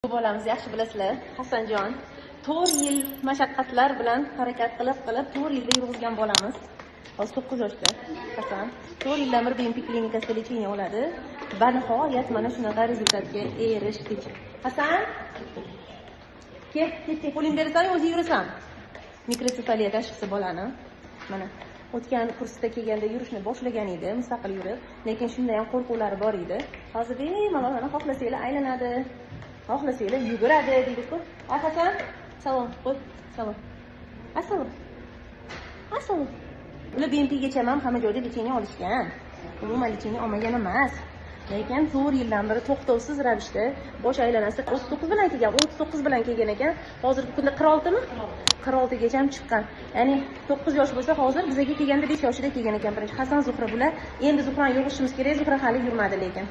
Bu bolamiz yaxshi bilasizlar, Hasanjon 4 yil mashaqqatlar bilan harakat qilib 4 yilda yurg'izgan bolamiz. Hozir 9 yoshda. Hasan 4 yildan beri BMP klinikasida lecheniya oladi va nihoyat mana shunaqa rezultatga erishdik. Hasan, ket, qo'ling berasan, o'zi yurasan. Mikrosefaliya tashxisi bolani. Mana o'tgan kursda kelganda yurishni boshlagan edi, mustaqil yurib, lekin shunda ham qo'rquvlari bor edi. Hozir bemalol mana xohlasanglar aylanadi. Xohlasanglar yuguradi deydi-ku. Hasan, salom, qo'y, salom. Assalom. Assalom. Ular BMPgacha ham hamma joyda lecheniya olishgan. Umuman lecheniya olmagan emas. Lekin 4 yildan beri to'xtovsiz ravishda bosh aylanasi 39 bilan kelgan, 39 bilan kelgan ekan. Hozirgi kunda 46 mi? 46 gacha ham chiqqan. Ya'ni 9 yosh bo'lsa, hozir bizga kelganda 5 yoshida kelgan ekan birinchi Hasan Zuhra bular. Endi Zuhrani yo'g'ishimiz kerak, Zuhra hali yurmadi lekin.